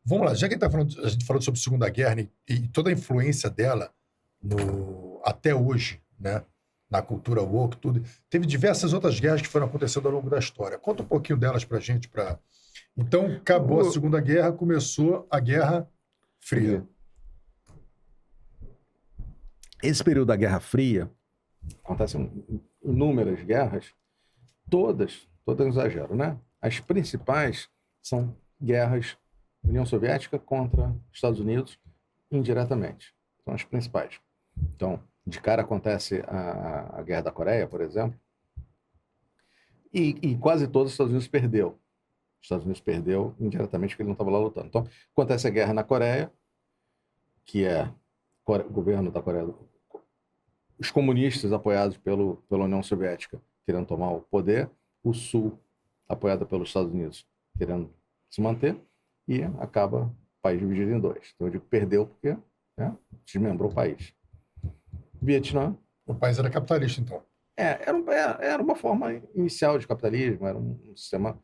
Vamos lá, já que a gente falou sobre a Segunda Guerra e toda a influência dela até hoje, né, na cultura woke, tudo, teve diversas outras guerras que foram acontecendo ao longo da história. Conta um pouquinho delas pra gente. Então, acabou a Segunda Guerra, começou a Guerra Fria. Esse período da Guerra Fria, acontecem inúmeras guerras, todas exagero, né? As principais são guerras União Soviética contra Estados Unidos indiretamente. São as principais. Então, de cara acontece a Guerra da Coreia, por exemplo, e quase todos os Estados Unidos perdeu. Os Estados Unidos perdeu indiretamente porque ele não estava lá lutando. Então, acontece a guerra na Coreia, que é o governo da Coreia, os comunistas apoiados pela União Soviética querendo tomar o poder, o Sul apoiado pelos Estados Unidos querendo se manter, e acaba o país dividido em dois. Então eu digo perdeu porque desmembrou o país. Vietnã. O país era capitalista, então. Era uma forma inicial de capitalismo, era um sistema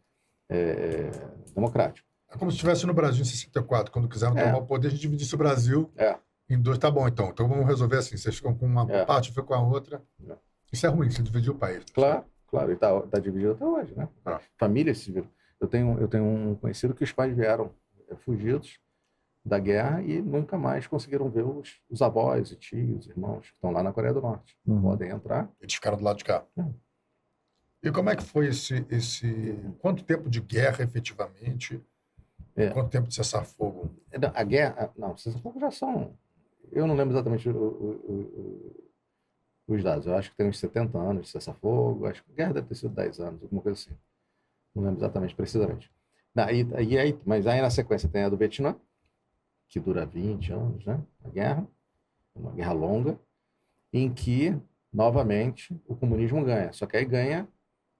democrático. É como se estivesse no Brasil em 64, quando quiseram tomar o poder, a gente dividisse o Brasil em dois. Tá bom, então vamos resolver assim. Vocês ficam com uma parte, eu fico com a outra. Isso é ruim, você dividiu o país. Claro, e está dividido até hoje, né? Famílias se viram. Eu tenho um conhecido que os pais vieram fugidos da guerra e nunca mais conseguiram ver os avós e tios, irmãos, que estão lá na Coreia do Norte. Podem entrar. Eles ficaram do lado de cá. E como é que foi quanto tempo de guerra, efetivamente? Quanto tempo de cessar-fogo? A guerra... Não, cessar-fogo já são... Eu não lembro exatamente os dados. Eu acho que tem uns 70 anos de cessar-fogo. Acho que a guerra deve ter sido 10 anos, alguma coisa assim. Não lembro exatamente, precisamente. Mas aí na sequência tem a do Vietnã, que dura 20 anos, né? A guerra, uma guerra longa, em que, novamente, o comunismo ganha. Só que aí ganha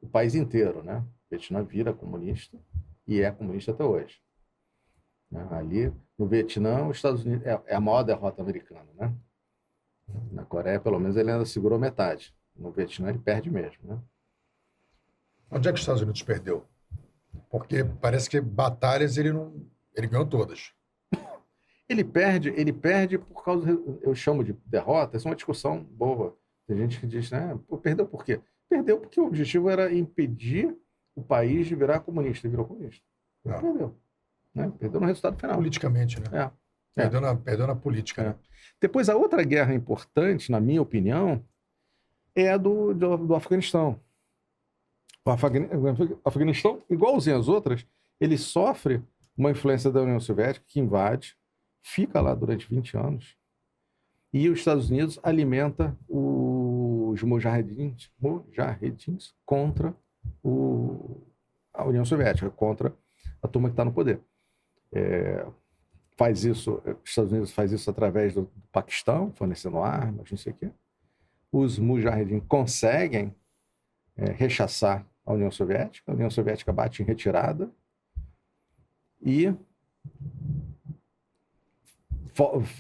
o país inteiro, né? O Vietnã vira comunista e é comunista até hoje. Ali, no Vietnã, os Estados Unidos é a maior derrota americana, né? Na Coreia, pelo menos, ele ainda segurou metade. No Vietnã, ele perde mesmo, né? Onde é que os Estados Unidos perdeu? Porque parece que batalhas ele ganhou todas. Ele perde por causa, eu chamo de derrota, essa é uma discussão boa. Tem gente que diz, né, perdeu por quê? Perdeu porque o objetivo era impedir o país de virar comunista, e virou comunista. Perdeu. Né? Perdeu no resultado final. Politicamente, né? Perdeu na política. Né? Depois, a outra guerra importante, na minha opinião, é a do Afeganistão. O Afeganistão, igualzinho às outras, ele sofre uma influência da União Soviética que invade, fica lá durante 20 anos, e os Estados Unidos alimenta os mujahedins contra a União Soviética, contra a turma que está no poder. Os Estados Unidos faz isso através do Paquistão, fornecendo armas, não sei o quê. Os mujahedins conseguem rechaçar a União Soviética bate em retirada e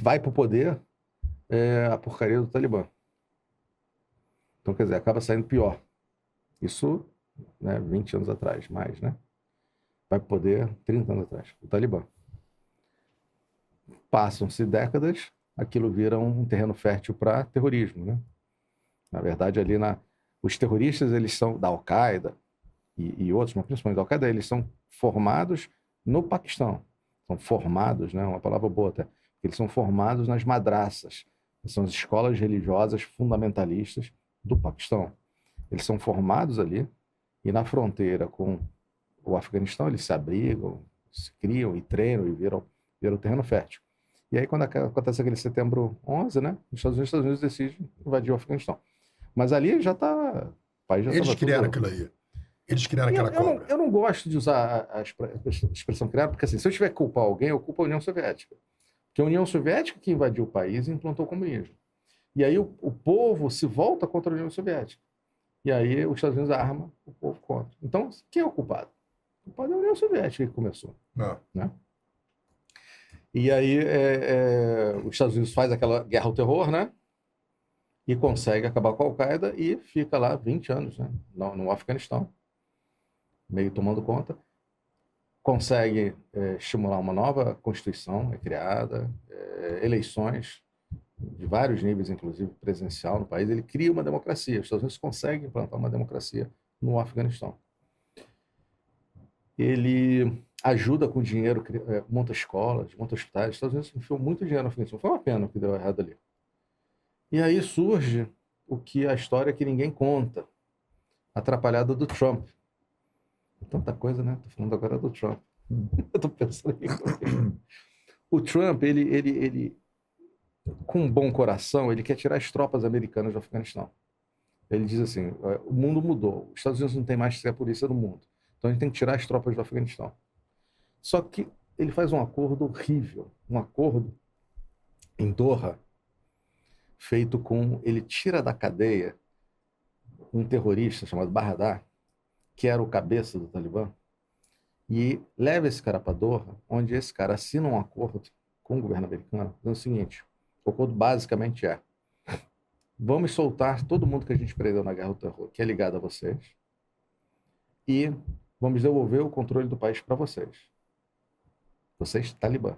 vai para o poder a porcaria do Talibã. Então, quer dizer, acaba saindo pior. Isso, né, 20 anos atrás, mais, né? Vai para o poder 30 anos atrás, o Talibã. Passam-se décadas, aquilo vira um terreno fértil para terrorismo, né? Na verdade, ali os terroristas, eles são da Al-Qaeda e outros, mas principalmente da Al-Qaeda, eles são formados no Paquistão. São formados, né? Uma palavra boa até. Eles são formados nas madraças, são as escolas religiosas fundamentalistas do Paquistão. Eles são formados ali e na fronteira com o Afeganistão eles se abrigam, se criam e treinam e viram terreno fértil. E aí quando acontece aquele setembro 11, né? Os Estados Unidos decidem invadir o Afeganistão. Mas ali já está... Eles criaram aquilo aí. Eles criaram aquela cobra. Eu não gosto de usar a expressão criada, porque assim, se eu tiver que culpar alguém, eu culpo a União Soviética. Porque a União Soviética que invadiu o país e implantou o comunismo. E aí o povo se volta contra a União Soviética. E aí os Estados Unidos arma o povo contra. Então, quem é o culpado? O culpado é a União Soviética que começou. Né? E aí os Estados Unidos faz aquela guerra ao terror, né? E consegue acabar com a Al-Qaeda e fica lá 20 anos, né? No Afeganistão, meio tomando conta. consegue estimular uma nova Constituição, é criada, eleições de vários níveis, inclusive presencial no país. Ele cria uma democracia. Os Estados Unidos conseguem implantar uma democracia no Afeganistão. Ele ajuda com dinheiro, monta escolas, monta hospitais. Os Estados Unidos enfiou muito dinheiro no Afeganistão. Foi uma pena o que deu errado ali. E aí surge o que a história que ninguém conta, a atrapalhada do Trump. Tanta coisa, né? Estou falando agora do Trump. Eu estou pensando em... O Trump, ele, com um bom coração, ele quer tirar as tropas americanas do Afeganistão. Ele diz assim, o mundo mudou, os Estados Unidos não tem mais que ser a polícia do mundo, então a gente tem que tirar as tropas do Afeganistão. Só que ele faz um acordo horrível, um acordo em Doha, feito com... Ele tira da cadeia um terrorista chamado Baradar, que era o cabeça do Talibã, e leva esse cara para Doha, onde esse cara assina um acordo com o governo americano, dizendo o seguinte, o acordo basicamente é: vamos soltar todo mundo que a gente prendeu na guerra do terror, que é ligado a vocês, e vamos devolver o controle do país para vocês. Vocês, Talibã.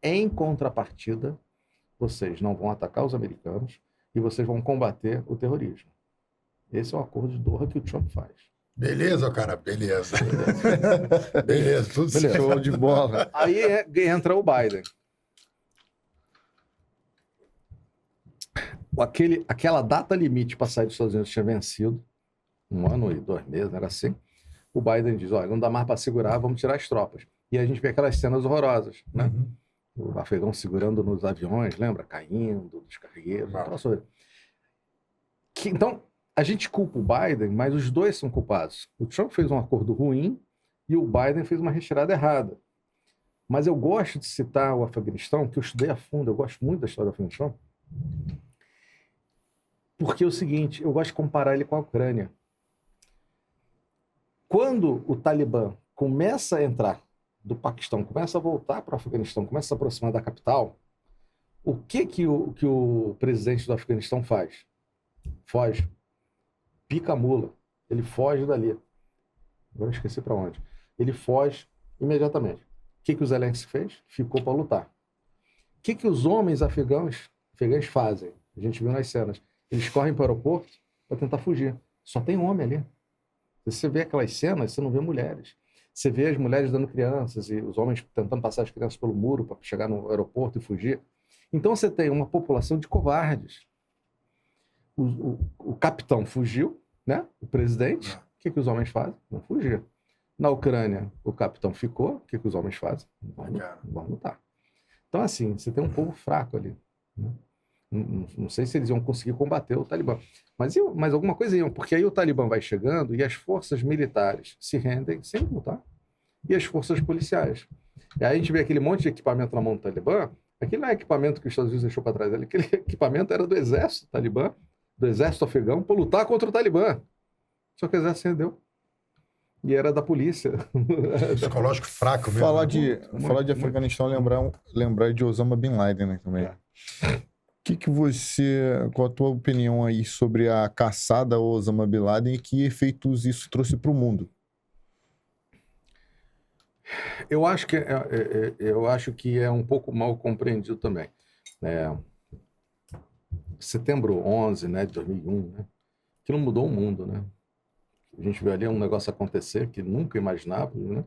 Em contrapartida, vocês não vão atacar os americanos e vocês vão combater o terrorismo. Esse é o acordo de Doha que o Trump faz. Beleza, cara, beleza. Beleza, tudo certo. Show de bola. Aí entra o Biden. Aquela data limite para sair dos Estados Unidos tinha vencido, 1 ano e 2 meses, era assim. O Biden diz, olha, não dá mais para segurar, vamos tirar as tropas. E a gente vê aquelas cenas horrorosas, né? O afegão segurando nos aviões, lembra? Caindo, dos cargueiros. Então, a gente culpa o Biden, mas os dois são culpados. O Trump fez um acordo ruim e o Biden fez uma retirada errada. Mas eu gosto de citar o Afeganistão, que eu estudei a fundo, eu gosto muito da história do Afeganistão, porque é o seguinte, eu gosto de comparar ele com a Ucrânia. Quando o Talibã começa a entrar do Paquistão, começa a voltar para o Afeganistão, começa a se aproximar da capital, o que o presidente do Afeganistão faz? Foge. Pica a mula. Ele foge dali. Agora eu esqueci para onde. Ele foge imediatamente. O que o Zelensky fez? Ficou para lutar. O que os homens afegãos fazem? A gente viu nas cenas. Eles correm para o aeroporto para tentar fugir. Só tem homem ali. Você vê aquelas cenas, você não vê mulheres. Você vê as mulheres dando crianças e os homens tentando passar as crianças pelo muro para chegar no aeroporto e fugir. Então você tem uma população de covardes. O capitão fugiu, né? O presidente. O que os homens fazem? Vão fugir. Na Ucrânia, o capitão ficou. O que os homens fazem? Vão lutar. Então, assim, você tem um povo fraco ali. Né? Não sei se eles iam conseguir combater o Talibã. Mas alguma coisa iam, porque aí o Talibã vai chegando e as forças militares se rendem sem lutar. E as forças policiais. E aí a gente vê aquele monte de equipamento na mão do Talibã. Aquele não é equipamento que os Estados Unidos deixou para trás. Aquele equipamento era do exército Talibã, do exército afegão, para lutar contra o Talibã. Só que o exército rendeu. E era da polícia. Psicológico fraco mesmo. Falar de Afeganistão, lembrar de Osama Bin Laden, né, também. Qual a tua opinião aí sobre a caçada ao Osama Bin Laden e que efeitos isso trouxe para o mundo? Eu acho que é um pouco mal compreendido também. Setembro 11, né, de 2001, né, que não mudou o mundo, né? A gente viu ali um negócio acontecer que nunca imaginávamos, né?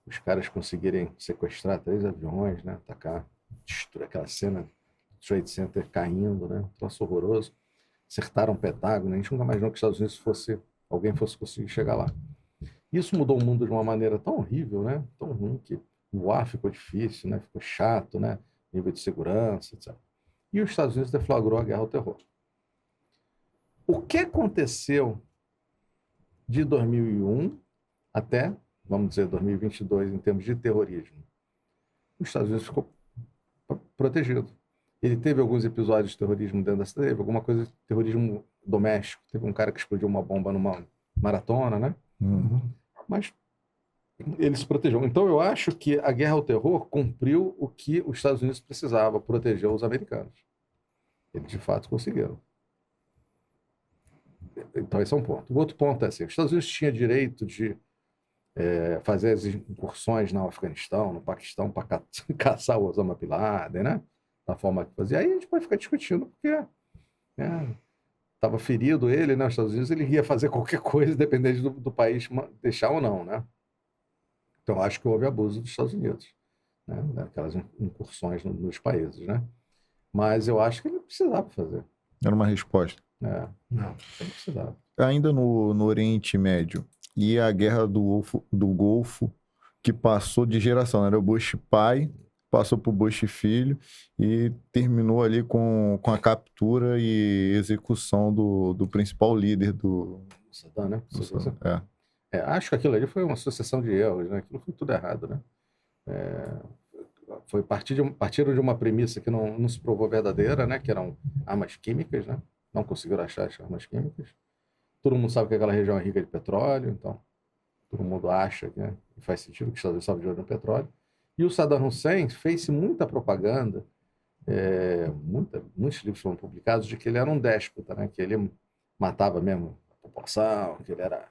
Os caras conseguirem sequestrar 3 aviões, né? Atacar, destruir aquela cena, Trade Center caindo, né? Um troço horroroso. Acertaram o Pentágono. A gente nunca imaginou que os Estados Unidos alguém fosse conseguir chegar lá. Isso mudou o mundo de uma maneira tão horrível, né? Tão ruim que voar ficou difícil, né? Ficou chato, né? Nível de segurança, etc. E os Estados Unidos deflagrou a guerra ao terror. O que aconteceu de 2001 até, vamos dizer, 2022, em termos de terrorismo? Os Estados Unidos ficou protegido. Ele teve alguns episódios de terrorismo dentro da cidade, teve alguma coisa de terrorismo doméstico. Teve um cara que explodiu uma bomba numa maratona, né? Mas ele se protegeu. Então, eu acho que a guerra ao terror cumpriu o que os Estados Unidos precisavam, proteger os americanos. Eles, de fato, conseguiram. Então, esse é um ponto. O outro ponto é assim, os Estados Unidos tinham direito de fazer as incursões no Afeganistão, no Paquistão, para caçar o Osama Bin Laden, né? Da forma que fazia. Aí a gente pode ficar discutindo, porque estava ferido ele, né? Os Estados Unidos, ele ia fazer qualquer coisa, dependente do país deixar ou não, né? Então, acho que houve abuso dos Estados Unidos, né? Daquelas incursões nos países, né? Mas eu acho que ele precisava fazer. Era uma resposta. Não, ele precisava. Ainda no Oriente Médio, e a guerra do Golfo, que passou de geração, né? Era o Bush pai, passou para o Bush filho e terminou ali com a captura e execução do principal líder do Saddam, né? Saddam. Acho que aquilo ali foi uma sucessão de erros, né? Aquilo foi tudo errado, né? Partiram de uma premissa que não se provou verdadeira, né? Que eram armas químicas, né? Não conseguiram achar as armas químicas. Todo mundo sabe que aquela região é rica de petróleo, então todo mundo acha que faz sentido que os Estados Unidos estavam de olho no petróleo. E o Saddam Hussein fez muita propaganda, muitos livros foram publicados de que ele era um déspota, né? Que ele matava mesmo a população, que ele era,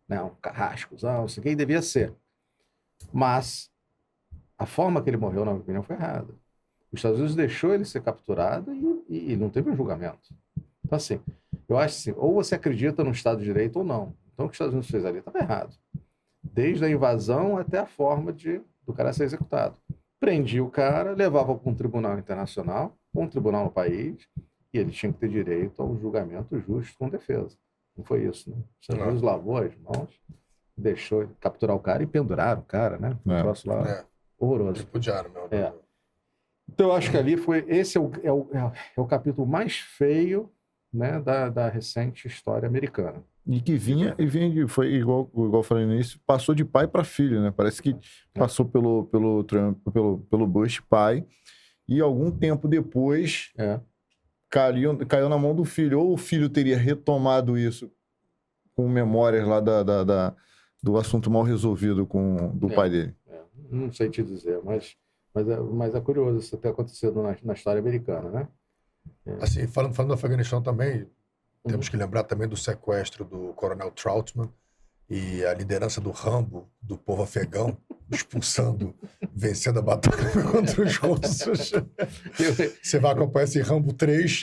né, um carrascozão, isso que devia ser. Mas a forma que ele morreu, na minha opinião, foi errada. Os Estados Unidos deixou ele ser capturado e não teve um julgamento. Então, assim, eu acho assim, ou você acredita no Estado de Direito ou não. Então, o que os Estados Unidos fez ali estava errado. Desde a invasão até a forma do cara ser executado. Prendia o cara, levava para um tribunal internacional, um tribunal no país, e ele tinha que ter direito a um julgamento justo com defesa. Não foi isso, né? Os Estados Unidos lavou as mãos, deixou capturar o cara e penduraram o cara, né? Um troço lá horroroso. Repudiaram, meu Deus. Então, eu acho que ali esse é o capítulo mais feio, né, da recente história americana. E que foi igual eu falei no início, passou de pai para filho, né? Parece que passou pelo Trump, pelo Bush pai, e algum tempo depois caiu na mão do filho. Ou o filho teria retomado isso com memórias lá do assunto mal resolvido do pai dele. Não sei te dizer, mas é curioso isso ter acontecido na história americana, né? Assim, falando do Afeganistão também, temos que lembrar também do sequestro do Coronel Troutman e a liderança do Rambo, do povo afegão, vencendo a batalha contra os russos. Você vai acompanhar esse Rambo 3.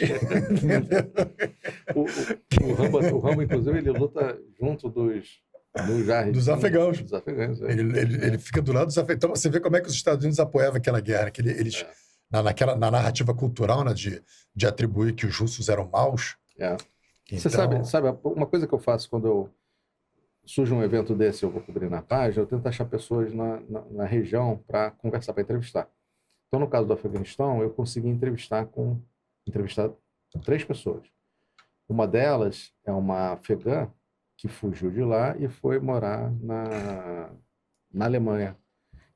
O Rambo, inclusive, ele luta junto dos afegãos. Dos afegãos, Ele fica do lado dos afegãos. Então você vê como é que os Estados Unidos apoiavam aquela guerra, que eles na narrativa cultural, né, de atribuir que os russos eram maus. Então... Você sabe, uma coisa que eu faço quando surge um evento desse, eu vou cobrir na página, eu tento achar pessoas na região para conversar, para entrevistar. Então, no caso do Afeganistão, eu consegui entrevistar 3 pessoas. Uma delas é uma afegã que fugiu de lá e foi morar na Alemanha.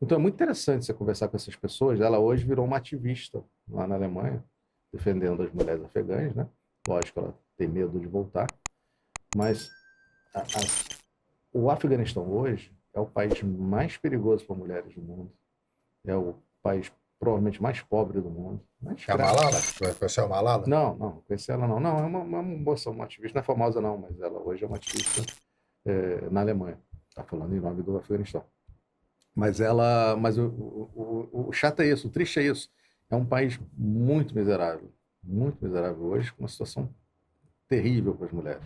Então, é muito interessante você conversar com essas pessoas. Ela hoje virou uma ativista lá na Alemanha, defendendo as mulheres afegãs, né? Lógico, ela tem medo de voltar. Mas o Afeganistão hoje é o país mais perigoso para mulheres do mundo. É o país provavelmente mais pobre do mundo. É a Malala? Conheceu a Malala? Não conheci ela não. Não, é uma moça, uma ativista, não é famosa não, mas ela hoje é uma ativista na Alemanha. Está falando em nome do Afeganistão. Mas o chato é isso, o triste é isso. É um país muito miserável hoje, com uma situação terrível para as mulheres.